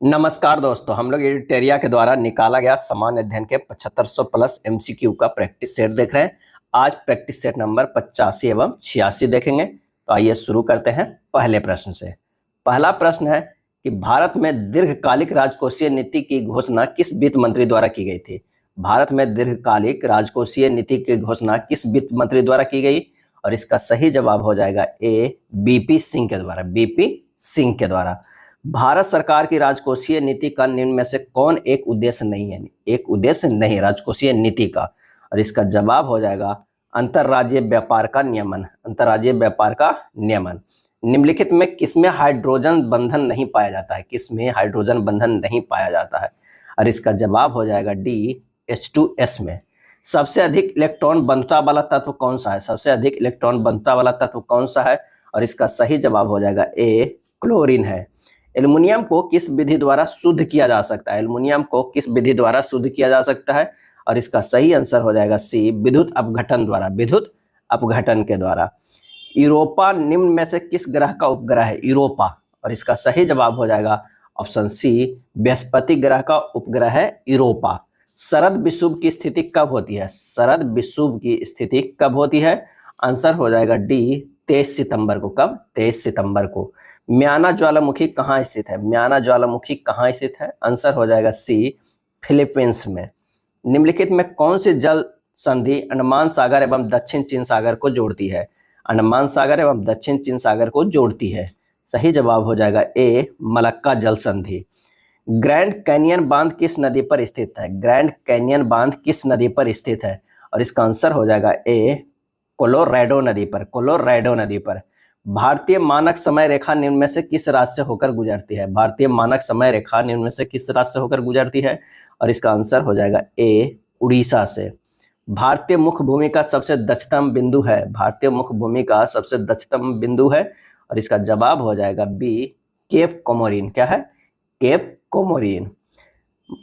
नमस्कार दोस्तों, हम लोग एडिटेरिया के द्वारा निकाला गया सामान्य अध्ययन के 7500 प्लस एमसीक्यू का प्रैक्टिस सेट देख रहे हैं। आज प्रैक्टिस सेट नंबर 85 एवं 86 देखेंगे। तो आइए शुरू करते हैं पहले प्रश्न से। पहला प्रश्न है कि भारत में दीर्घकालिक राजकोषीय नीति की घोषणा किस वित्त मंत्री द्वारा की गई थी? भारत में दीर्घकालिक राजकोषीय नीति की घोषणा किस वित्त मंत्री द्वारा की गई? और इसका सही जवाब हो जाएगा ए, बीपी सिंह के द्वारा। बीपी सिंह के द्वारा। भारत सरकार की राजकोषीय नीति का निम्न में से कौन एक उद्देश्य नहीं है? एक उद्देश्य नहीं राजकोषीय नीति का। और इसका जवाब हो जाएगा अंतर्राज्यीय व्यापार का नियमन। अंतर्राज्यीय व्यापार का नियमन। निम्नलिखित में किसमें हाइड्रोजन बंधन नहीं पाया जाता है? किसमें हाइड्रोजन बंधन नहीं पाया जाता है? और इसका जवाब हो जाएगा डी, H2S में। सबसे अधिक इलेक्ट्रॉन बंधुता वाला तत्व कौन सा है? सबसे अधिक इलेक्ट्रॉन बंधुता वाला तत्व कौन सा है? और इसका सही जवाब हो जाएगा ए, क्लोरीन है। एल्युमिनियम को किस विधि द्वारा शुद्ध किया जा सकता है? एल्युमिनियम को किस विधि द्वारा शुद्ध किया जा सकता है? और इसका सही आंसर हो जाएगा सी, विद्युत अपघटन द्वारा। विद्युत अपघटन के द्वारा। यूरोपा निम्न में से किस ग्रह का उपग्रह है? यूरोपा। और इसका सही जवाब हो जाएगा ऑप्शन सी, बृहस्पति ग्रह का उपग्रह है यूरोपा। शरद विषुव की स्थिति कब होती है? शरद विषुव की स्थिति कब होती है? आंसर हो जाएगा डी, 23 सितंबर को। कब? 23 सितंबर को। म्याना ज्वालामुखी कहाँ स्थित है? म्याना ज्वालामुखी कहाँ स्थित है? आंसर हो जाएगा सी, फिलीपींस में। निम्नलिखित में कौन सी जल संधि अंडमान सागर एवं दक्षिण चीन सागर को जोड़ती है? अंडमान सागर एवं दक्षिण चीन सागर को जोड़ती है। सही जवाब हो जाएगा ए, मलक्का जल संधि। ग्रैंड कैनियन बांध किस नदी पर स्थित है? ग्रैंड कैनियन बांध किस नदी पर स्थित है? और इसका आंसर हो जाएगा ए, कोलोराडो नदी पर। कोलोराडो नदी पर। भारतीय मानक समय रेखा निम्न में से किस राज्य से होकर गुजरती है? भारतीय मानक समय रेखा निम्न में से किस राज्य से होकर गुजरती है? और इसका आंसर हो जाएगा ए, उड़ीसा से। भारतीय मुख्य भूमि का सबसे दक्षिणतम बिंदु है? भारतीय मुख्य भूमि का सबसे दक्षिणतम बिंदु है। और इसका जवाब हो जाएगा बी, केप कोमोरिन। क्या है? Cap Comorin.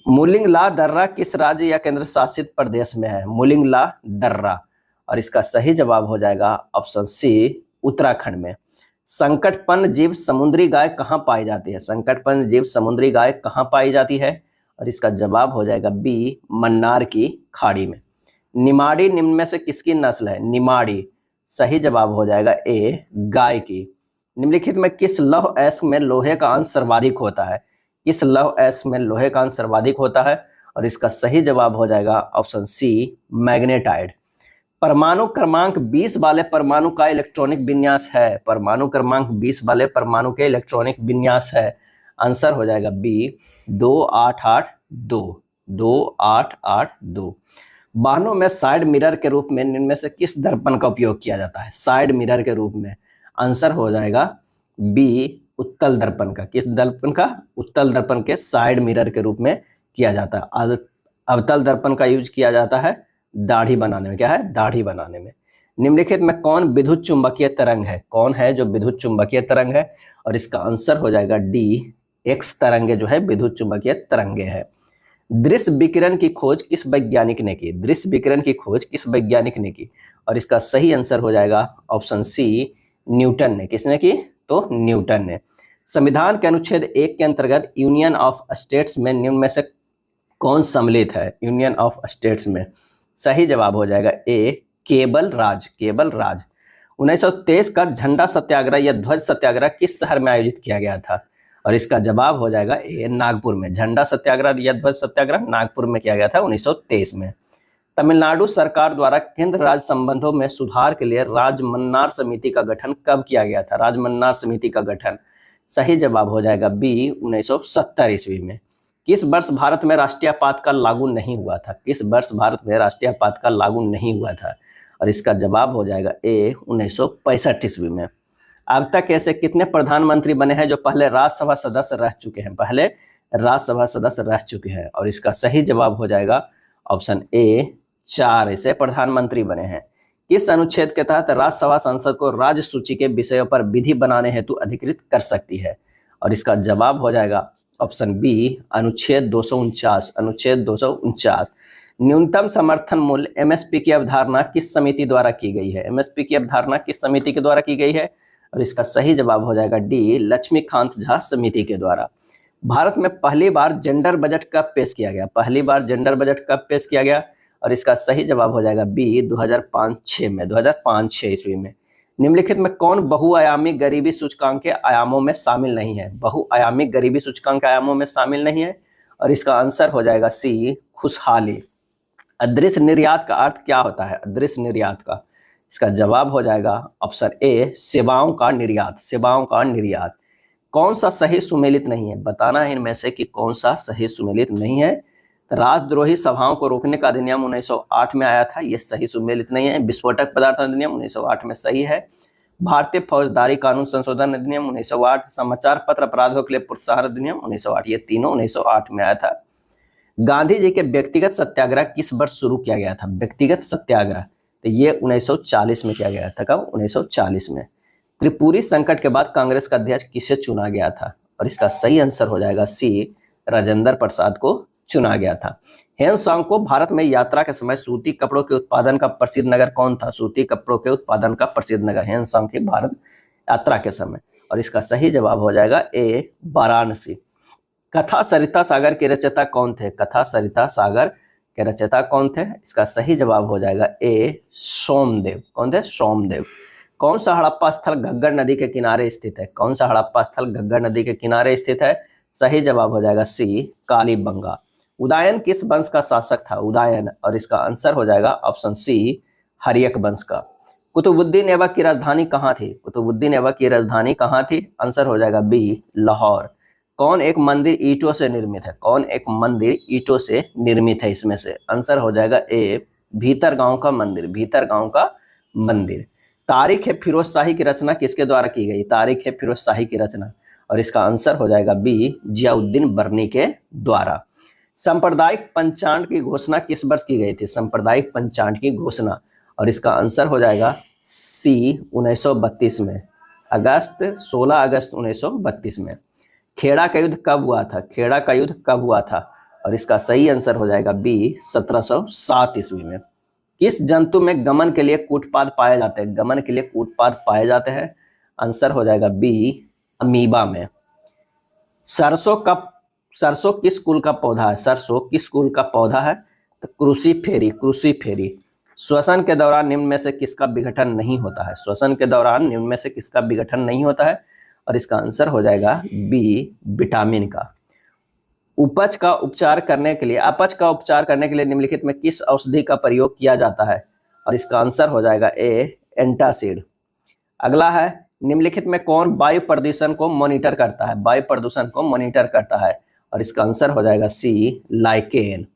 मुलिंगला दर्रा किस राज्य या केंद्र शासित प्रदेश में है? मुलिंगला दर्रा। और इसका सही जवाब हो जाएगा ऑप्शन सी, उत्तराखंड में। संकटपन्न जीव समुद्री गाय कहाँ पाई जाती है? संकटपन्न जीव समुद्री गाय कहाँ पाई जाती है? और इसका जवाब हो जाएगा बी, मन्नार की खाड़ी में। निमाड़ी निम्न में से किसकी नस्ल है? निमाड़ी। सही जवाब हो जाएगा ए, गाय की। निम्नलिखित में किस लौह अयस्क में लोहे का अंश सर्वाधिक होता है? किस लौह अयस्क में लोहे का अंश सर्वाधिक होता है? और इसका सही जवाब हो जाएगा ऑप्शन सी, मैग्नेटाइट। परमाणु क्रमांक 20 वाले परमाणु का इलेक्ट्रॉनिक विन्यास है? परमाणु क्रमांक 20 वाले परमाणु के इलेक्ट्रॉनिक विन्यास है। आंसर हो जाएगा बी, 2882। 2882। वाहनों में साइड मिरर के रूप में निम्न में से किस दर्पण का उपयोग किया जाता है? साइड मिरर के रूप में। आंसर हो जाएगा बी, उत्तल दर्पण का। किस दर्पण का? उत्तल दर्पण के साइड मिरर के रूप में किया जाता है। अवतल दर्पण का यूज किया जाता है दाढ़ी बनाने में। क्या है? दाढ़ी बनाने में। निम्नलिखित में कौन विद्युत चुंबकीय तरंग है? कौन है जो विद्युत चुंबकीय तरंग है? और इसका आंसर हो जाएगा डी, एक्स तरंगे जो है विद्युत चुंबकीय तरंगे है। दृश्य विकिरण की खोज किस वैज्ञानिक ने की? दृश्य विकिरण की खोज किस वैज्ञानिक ने की? और इसका सही आंसर हो जाएगा ऑप्शन सी, न्यूटन ने। किसने की? तो न्यूटन ने। संविधान के अनुच्छेद 1 के अंतर्गत यूनियन ऑफ स्टेट्स में निम्न में से कौन सम्मिलित है? यूनियन ऑफ स्टेट्स में। सही जवाब हो जाएगा ए, केवल राज। केवल राज। 1923 का झंडा सत्याग्रह या ध्वज सत्याग्रह किस शहर में आयोजित किया गया था? और इसका जवाब हो जाएगा ए, नागपुर में। झंडा सत्याग्रह या ध्वज सत्याग्रह नागपुर में किया गया था 1923 में। तमिलनाडु सरकार द्वारा केंद्र राज्य संबंधों में सुधार के लिए राजमन्नार समिति का गठन कब किया गया था? राजमन्नार समिति का गठन। सही जवाब हो जाएगा बी, 1970 ईस्वी में। किस वर्ष भारत में राष्ट्रीय आपातकाल लागू नहीं हुआ था? किस वर्ष भारत में राष्ट्रीय आपातकाल लागू नहीं हुआ था? और इसका जवाब हो जाएगा ए, 1965 ईस्वी में। अब तक ऐसे कितने प्रधानमंत्री बने हैं जो पहले राज्यसभा सदस्य रह चुके हैं? पहले राज्यसभा सदस्य रह चुके हैं। और इसका सही जवाब हो जाएगा ऑप्शन ए, 4 ऐसे प्रधानमंत्री बने हैं। किस अनुच्छेद के तहत राज्यसभा संसद को राज्य सूची के विषयों पर विधि बनाने हेतु अधिकृत कर सकती है? और इसका जवाब हो जाएगा ऑप्शन बी, अनुच्छेद 249। अनुच्छेद 249। न्यूनतम समर्थन मूल्य एमएसपी की अवधारणा किस समिति द्वारा की गई है? एमएसपी की अवधारणा किस समिति के द्वारा की गई है? और इसका सही जवाब हो जाएगा डी, लक्ष्मीकांत झा समिति के द्वारा। भारत में पहली बार जेंडर बजट कब पेश किया गया? पहली बार जेंडर बजट कब पेश किया गया? और इसका सही जवाब हो जाएगा बी 2005-6 में, 2005-6 ईस्वी में। निम्नलिखित में कौन बहुआयामी गरीबी सूचकांक के आयामों में शामिल नहीं है? बहुआयामी गरीबी सूचकांक के आयामों में शामिल नहीं है और इसका आंसर हो जाएगा सी खुशहाली। अदृश्य निर्यात का अर्थ क्या होता है? अदृश्य निर्यात का, इसका जवाब हो जाएगा ऑप्शन ए सेवाओं का निर्यात, सेवाओं का निर्यात। कौन सा सही सुमेलित नहीं है? बताना है इनमें से कि कौन सा सही सुमेलित नहीं है। राजद्रोही सभाओं को रोकने का अधिनियम 1908 में आया था, यह सही सुमेलित नहीं है। विस्फोटक पदार्थ अधिनियम 1908 में सही है। भारतीय फौजदारी कानून संशोधन अधिनियम 1908, समाचार पत्र अपराधों के लिए प्रोत्साहन अधिनियम 1908, ये तीनों 1908 में आया था। गांधी जी के व्यक्तिगत सत्याग्रह किस वर्ष शुरू किया गया था? व्यक्तिगत सत्याग्रह तो ये 1940 में किया गया था। कब? 1940 में। त्रिपुरी संकट के बाद कांग्रेस का अध्यक्ष किसे चुना गया था? और इसका सही आंसर हो जाएगा सी राजेंद्र प्रसाद को चुना गया था। हेनसांग को भारत में यात्रा के समय सूती कपड़ों के उत्पादन का प्रसिद्ध नगर कौन था? सूती कपड़ों के उत्पादन का प्रसिद्ध नगर हेनसांग की भारत यात्रा के समय, और इसका सही जवाब हो जाएगा ए वाराणसी। कथा सरिता सागर के रचयिता कौन थे? कथा सरिता सागर के रचयिता कौन थे? इसका सही जवाब हो जाएगा ए सोमदेव। कौन थे? सोमदेव। कौन सा हड़प्पा स्थल घग्गर नदी के किनारे स्थित है? कौन सा हड़प्पा स्थल घग्गर नदी के किनारे स्थित है? सही जवाब हो जाएगा सी कालीबंगा। उदयन किस वंश का शासक था? उदयन, और इसका आंसर हो जाएगा ऑप्शन सी हर्यक वंश का। कुतुबुद्दीन ऐबक की राजधानी कहाँ थी? कुतुबुद्दीन ऐबक की राजधानी कहाँ थी? आंसर हो जाएगा बी लाहौर। कौन एक मंदिर ईंटों से निर्मित है? कौन एक मंदिर ईंटों से निर्मित है? इसमें से आंसर हो जाएगा ए भीतर गांव का मंदिर, भीतर गांव का मंदिर। तारीख ए फिरोज शाही की रचना किसके द्वारा की गई? तारीख ए फिरोज शाही की रचना, और इसका आंसर हो जाएगा बी जियाउद्दीन बर्नी के द्वारा। सांप्रदायिक पंचांग की घोषणा किस वर्ष की गई थी? सांप्रदायिक पंचांग की घोषणा, और इसका आंसर हो जाएगा सी 1932 में, 16 अगस्त 1932 में। खेड़ा का युद्ध कब हुआ था? खेड़ा का युद्ध कब हुआ था? और इसका सही आंसर हो जाएगा बी 1707 ईस्वी में। किस जंतु में गमन के लिए कूटपाद पाए जाते हैं? गमन के लिए कूटपाद पाए जाते हैं, आंसर हो जाएगा बी अमीबा में। सरसों किस कुल का पौधा है? सरसों किस कुल का पौधा है? तो क्रूसीफेरी, क्रूसीफेरी। श्वसन के दौरान निम्न में से किसका विघटन नहीं होता है? श्वसन के दौरान निम्न में से किसका विघटन नहीं होता है? और इसका आंसर हो जाएगा बी विटामिन का। अपच का उपचार करने के लिए निम्नलिखित में किस औषधि का प्रयोग किया जाता है? और इसका आंसर हो जाएगा ए एंटासिड। अगला है, निम्नलिखित में कौन वायु प्रदूषण को मॉनिटर करता है? वायु प्रदूषण को मॉनिटर करता है, और इसका आंसर हो जाएगा सी लाइकेन।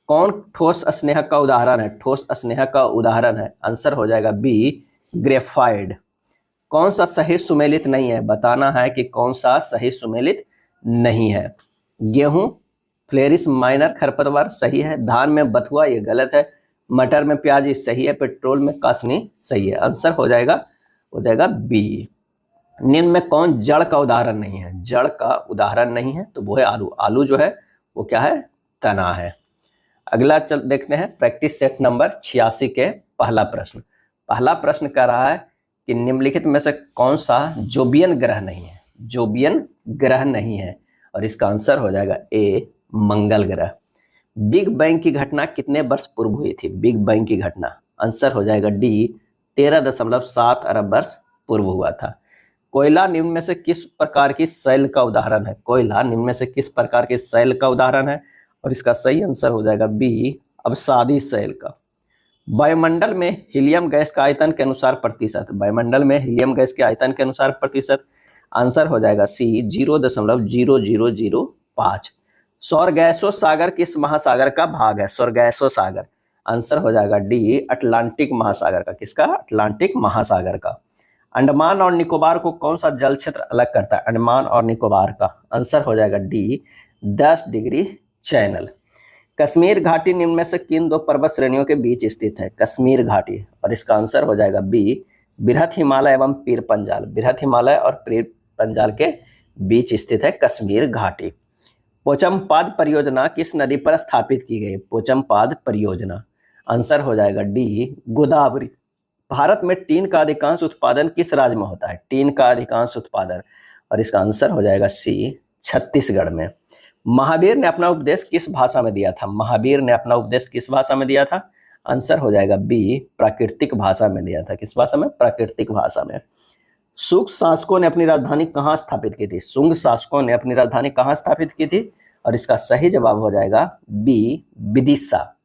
कौन ठोस स्नेहक का उदाहरण है? ठोस स्नेहक का उदाहरण है, आंसर हो जाएगा बी ग्रेफाइड। कौन सा सही सुमेलित नहीं है? बताना है कि कौन सा सही सुमेलित नहीं है। गेहूं फ्लेरिस माइनर खरपतवार सही है, धान में बथुआ ये गलत है, मटर में प्याज ये सही है, पेट्रोल में कासनी सही है, आंसर हो जाएगा बी। निम्न में कौन जड़ का उदाहरण नहीं है? जड़ का उदाहरण नहीं है तो वो है आलू। आलू जो है वो क्या है? तना है। अगला चल देखते हैं प्रैक्टिस सेट नंबर 86 के पहला प्रश्न। पहला प्रश्न कह रहा है कि निम्नलिखित में से कौन सा जोबियन ग्रह नहीं है? जोबियन ग्रह नहीं है, और इसका आंसर हो जाएगा ए मंगल ग्रह। बिग बैंग की घटना कितने वर्ष पूर्व हुई थी? बिग बैंग की घटना, आंसर हो जाएगा डी 13.7 अरब वर्ष पूर्व हुआ था। कोयला निम्न में से किस प्रकार की शैल का उदाहरण है? कोयला निम्न में से किस प्रकार के शैल का उदाहरण है? और इसका सही आंसर हो जाएगा बी अवसादी शैल का। वायुमंडल में हीलियम गैस का आयतन के अनुसार प्रतिशत, वायुमंडल में हीलियम गैस के आयतन के अनुसार प्रतिशत, आंसर हो जाएगा सी 0.0005। सौर गैसों सागर किस महासागर का भाग है? सौर गैसों सागर, आंसर हो जाएगा डी अटलांटिक महासागर का। किसका? अटलांटिक महासागर का। अंडमान और निकोबार को कौन सा जल क्षेत्र अलग करता है? अंडमान और निकोबार का, आंसर हो जाएगा डी 10 डिग्री चैनल। कश्मीर घाटी निम्न में से किन दो पर्वत श्रेणियों के बीच स्थित है? कश्मीर घाटी, और इसका आंसर हो जाएगा बी बृहत हिमालय एवं पीर पंजाल। बृहत हिमालय और पीर पंजाल के बीच स्थित है कश्मीर घाटी। पोचमपाद परियोजना किस नदी पर स्थापित की गई? पोचमपाद परियोजना, आंसर हो जाएगा डी गोदावरी। भारत में टीन का अधिकांश उत्पादन किस राज्य में होता है? टीन का अधिकांश उत्पादन, और इसका आंसर हो जाएगा सी छत्तीसगढ़ में। महावीर ने अपना उपदेश किस भाषा में दिया था? महावीर ने अपना उपदेश किस भाषा में दिया था? आंसर हो जाएगा बी, प्राकृतिक भाषा में दिया था। किस भाषा में? प्राकृतिक भाषा में। शुंग शासकों ने अपनी राजधानी कहाँ स्थापित की थी? शुंग शासकों ने अपनी राजधानी कहाँ स्थापित की थी? और इसका सही जवाब हो जाएगा बी, विदिशा।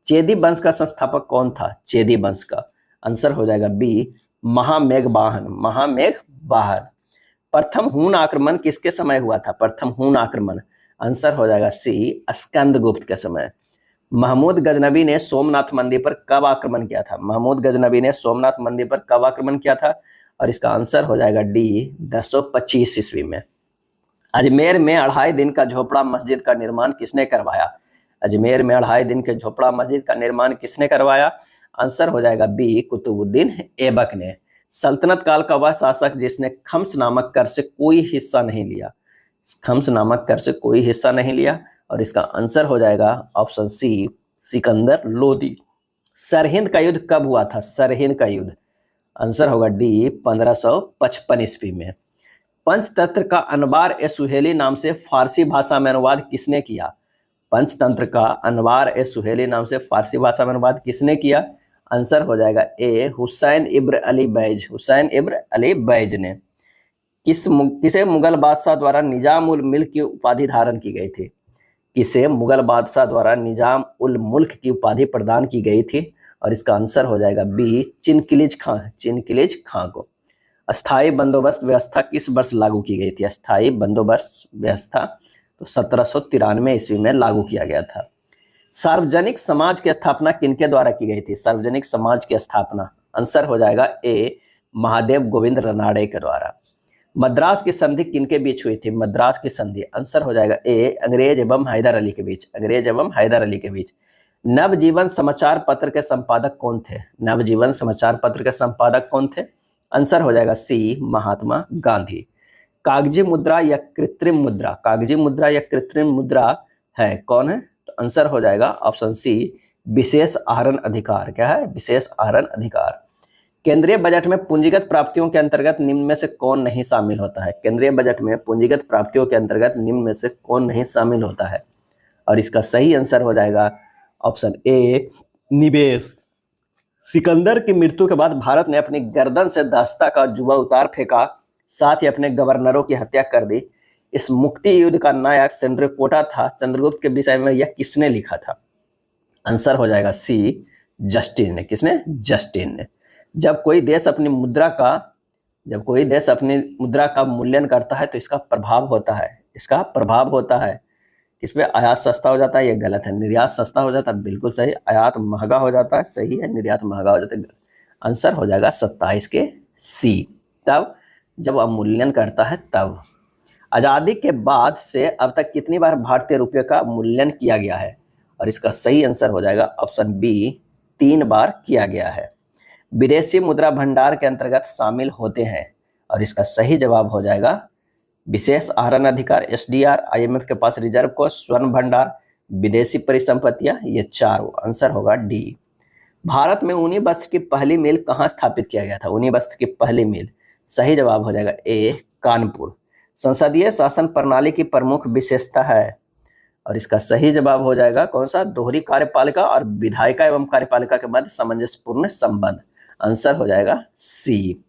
चेदी वंश का संस्थापक कौन था? चेदी वंश का आंसर हो जाएगा बी, महामेघवाहन। महामेघवाहन। प्रथम हूण आक्रमण किसके समय हुआ था? प्रथम हूण आक्रमण आंसर हो जाएगा सी, स्कंदगुप्त के समय। महमूद गजनबी ने सोमनाथ मंदिर पर कब आक्रमण किया था? महमूद गजनबी ने सोमनाथ मंदिर पर कब आक्रमण किया था? और इसका आंसर हो जाएगा डी, 1025 ईस्वी में। अजमेर में 2.5 दिन का झोपड़ा मस्जिद का निर्माण किसने करवाया? अजमेर में 2.5 दिन के झोपड़ा मस्जिद का निर्माण किसने करवाया? आंसर हो जाएगा बी, कुतुबुद्दीन ऐबक ने। सल्तनत काल का वह शासक जिसने खम्स नामक कर से कोई हिस्सा नहीं लिया। खम्स नामक कर से कोई हिस्सा नहीं लिया, और इसका आंसर हो जाएगा ऑप्शन सी, सिकंदर लोदी। सरहिंद का युद्ध कब हुआ था? सरहिंद का युद्ध आंसर होगा डी, 1555 ईस्वी में। पंचतंत्र का अनवार ए सुहेली नाम से फारसी भाषा में अनुवाद किसने किया? पंचतंत्र का अनवार ए सुहेली नाम से फारसी भाषा में अनुवाद किसने किया? आंसर हो जाएगा ए, हुसैन इब्न अली बैज। हुसैन इब्न अली बैज ने। किसे मुगल बादशाह द्वारा निजाम उल मुल्क की उपाधि धारण की गई थी? किसे मुगल बादशाह द्वारा निजाम उल मुल्क की उपाधि प्रदान की गई थी? और इसका आंसर हो जाएगा बी, चिनकिलिज खां। चिनकिलिज खां को। अस्थाई बंदोबस्त व्यवस्था किस वर्ष लागू की गई थी? अस्थाई बंदोबस्त व्यवस्था तो 1793 ईस्वी में लागू किया गया था। सार्वजनिक समाज की स्थापना किनके द्वारा की गई थी? सार्वजनिक समाज की स्थापना आंसर हो जाएगा ए, महादेव गोविंद रनाड़े के द्वारा। मद्रास की संधि किनके बीच हुई थी? मद्रास की संधि आंसर हो जाएगा ए, अंग्रेज एवं हैदर अली के बीच। अंग्रेज एवं हैदर अली के बीच। नवजीवन समाचार पत्र के संपादक कौन थे? नवजीवन समाचार पत्र के संपादक कौन थे? आंसर हो जाएगा सी, महात्मा गांधी। कागजी मुद्रा या कृत्रिम मुद्रा, कागजी मुद्रा या कृत्रिम मुद्रा है कौन है? तो आंसर हो जाएगा ऑप्शन सी, विशेष आहरण अधिकार। क्या है? विशेष आहरण अधिकार। केंद्रीय बजट में पूंजीगत प्राप्तियों के अंतर्गत निम्न में से कौन नहीं शामिल होता है? केंद्रीय बजट में पूंजीगत प्राप्तियों के अंतर्गत निम्न में से कौन नहीं शामिल होता है? और इसका सही आंसर हो जाएगा ऑप्शन ए, निवेश। सिकंदर की मृत्यु के बाद भारत ने अपनी गर्दन से दास्ता का जुआ उतार फेंका, साथ ही अपने गवर्नरों की हत्या कर दी। इस मुक्ति युद्ध का नायक चंद्रकोटा था। चंद्रगुप्त के विषय में यह किसने लिखा था? आंसर हो जाएगा सी, जस्टिन ने। किसने? जस्टिन ने। जब कोई देश अपनी मुद्रा का मूल्यांकन करता है तो इसका प्रभाव होता है किस पे? आयात सस्ता हो जाता है। ये गलत है। निर्यात सस्ता हो जाता है, बिल्कुल सही। आयात महंगा हो जाता है, सही है। निर्यात महंगा हो जाता है, आंसर हो जाएगा 27 के सी। तब जब अवमूल्यन करता है तब। आज़ादी के बाद से अब तक कितनी बार भारतीय रुपये का मूल्यांकन किया गया है? और इसका सही आंसर हो जाएगा ऑप्शन बी, 3 बार किया गया है। विदेशी मुद्रा भंडार के अंतर्गत शामिल होते हैं, और इसका सही जवाब हो जाएगा विशेष आहरण अधिकार, एसडीआर, आईएमएफ के पास रिजर्व कोष, स्वर्ण भंडार, विदेशी परिसंपत्तियां। ये चारों। आंसर होगा डी। भारत में ऊनी वस्त्र की पहली मिल कहाँ स्थापित किया गया था? ऊनी वस्त्र की पहली मिल, सही जवाब हो जाएगा ए, कानपुर। संसदीय शासन प्रणाली की प्रमुख विशेषता है, और इसका सही जवाब हो जाएगा कौन सा? दोहरी कार्यपालिका और विधायिका एवं कार्यपालिका के मध्य सामंजस्यपूर्ण संबंध। आंसर हो जाएगा सी।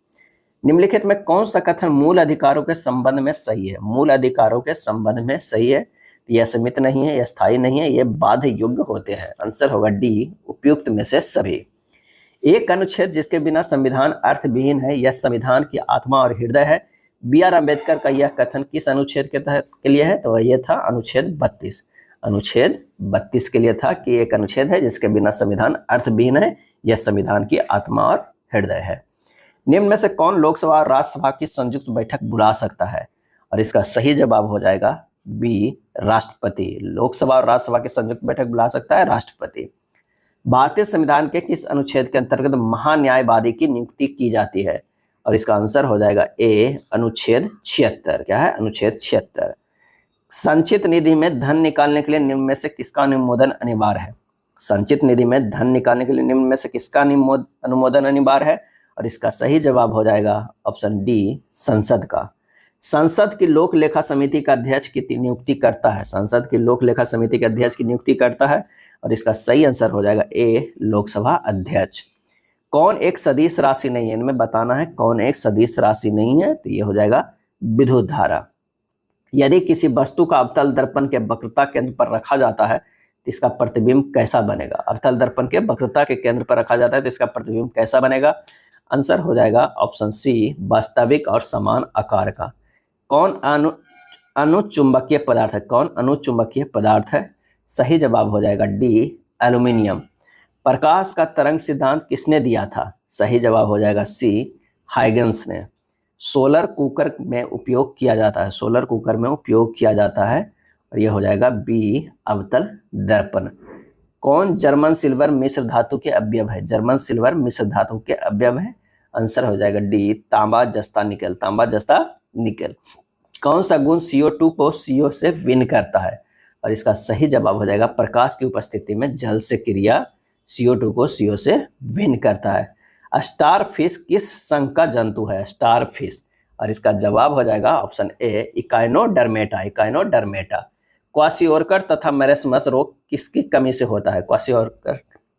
निम्नलिखित में कौन सा कथन मूल अधिकारों के संबंध में सही है? मूल अधिकारों के संबंध में सही है। यह सीमित नहीं है, यह स्थायी नहीं है, यह बाध्य योग्य होते हैं। आंसर होगा डी, उपयुक्त में से सभी। एक अनुच्छेद जिसके बिना संविधान अर्थविहीन है, यह संविधान की आत्मा और हृदय है। बी.आर. अम्बेडकर का यह कथन किस अनुच्छेद के तहत के लिए है? तो यह था अनुच्छेद 32। अनुच्छेद 32 के लिए था कि एक अनुच्छेद है जिसके बिना संविधान अर्थविहीन है, यह संविधान की आत्मा और हृदय है। निम्न में से कौन लोकसभा और राज्यसभा की संयुक्त बैठक बुला सकता है? और इसका सही जवाब हो जाएगा बी, राष्ट्रपति। लोकसभा और राज्यसभा की संयुक्त बैठक बुला सकता है राष्ट्रपति। भारतीय संविधान के किस अनुच्छेद के अंतर्गत महान्यायवादी की नियुक्ति की जाती है? और इसका आंसर हो जाएगा ए, अनुच्छेद 76। क्या है? अनुच्छेद 76। संचित निधि में धन निकालने के लिए निम्न में से किसका अनुमोदन अनिवार्य है? संचित निधि में धन निकालने के लिए निम्न में से किसका अनुमोदन अनिवार्य है? और इसका सही जवाब हो जाएगा ऑप्शन डी, संसद का। संसद की लोक लेखा समिति का अध्यक्ष की नियुक्ति करता है, संसद की लोक लेखा समिति के अध्यक्ष की नियुक्ति करता है, और इसका सही आंसर हो जाएगा ए, लोकसभा अध्यक्ष। कौन एक सदिश राशि नहीं है, इनमें बताना है कौन एक सदिश राशि नहीं है, तो ये हो जाएगा विद्युत धारा। यदि किसी वस्तु का अवतल दर्पण के वक्रता केंद्र पर रखा जाता है तो इसका प्रतिबिंब कैसा बनेगा? अवतल दर्पण के वक्रता के केंद्र पर रखा जाता है तो इसका प्रतिबिंब कैसा बनेगा? आंसर हो जाएगा ऑप्शन सी, वास्तविक और समान आकार का। कौन अनुचुंबकीय पदार्थ है? कौन अनुचुंबकीय पदार्थ है? सही जवाब हो जाएगा डी, एल्यूमिनियम। प्रकाश का तरंग सिद्धांत किसने दिया था? सही जवाब हो जाएगा सी, हाइगन्स ने। सोलर कुकर में उपयोग किया जाता है, सोलर कुकर में उपयोग किया जाता है, और यह हो जाएगा बी, अवतल दर्पण। कौन जर्मन सिल्वर मिश्र धातु के अवयव है? जर्मन सिल्वर मिश्र धातु के अवयव है, आंसर हो जाएगा डी, तांबा जस्ता निकल, तांबा जस्ता निकल। कौन सा गुण CO2 को CO से विन करता है? और इसका सही जवाब हो जाएगा प्रकाश की उपस्थिति में जल से क्रिया CO2 को CO से विन करता है। स्टार फिश किस संघ का जंतु है? स्टार फिश, और इसका जवाब हो जाएगा ऑप्शन ए, इकाइनोडर्मेटा, इकाइनोडर्मेटा। क्वासिओर्कर तथा मरेस्मस रोग किसकी कमी से होता है?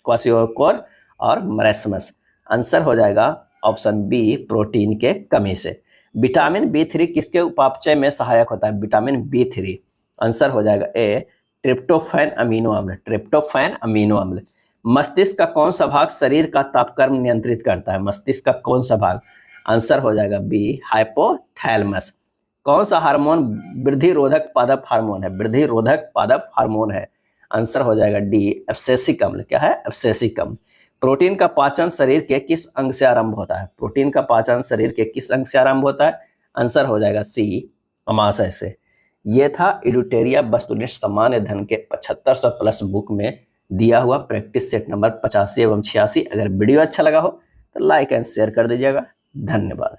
क्वासिओर्कर और मरेस्मस, आंसर हो जाएगा ऑप्शन बी, प्रोटीन के कमी से। विटामिन B3 किसके उपापचय में सहायक होता है? विटामिन B3, आंसर हो जाएगा ए, ट्रिप्टोफैन अमीनो अम्ल, ट्रिप्टोफैन अमीनो अम्ल। मस्तिष्क का कौन सा भाग शरीर का तापक्रम नियंत्रित करता है? मस्तिष्क का कौन सा भाग? आंसर हो जाएगा बी, हाइपोथैलेमस। कौन सा हार्मोन वृद्धि रोधक पादप हार्मोन है? वृद्धि रोधक पादप हार्मोन है, आंसर हो जाएगा डी, एब्सेसिक अम्ल। क्या है? एब्सेसिक अम्ल। प्रोटीन का पाचन शरीर के किस अंग से आरंभ होता है? प्रोटीन का पाचन शरीर के किस अंग से आरंभ होता है? आंसर हो जाएगा सी, अमाशय से। ये था इल्यूटेरिया वस्तुनिष्ठ सामान्य अध्ययन के 7500 प्लस बुक में दिया हुआ प्रैक्टिस सेट नंबर 85 एवं 86। अगर वीडियो अच्छा लगा हो तो लाइक एंड शेयर कर दीजिएगा। धन्यवाद।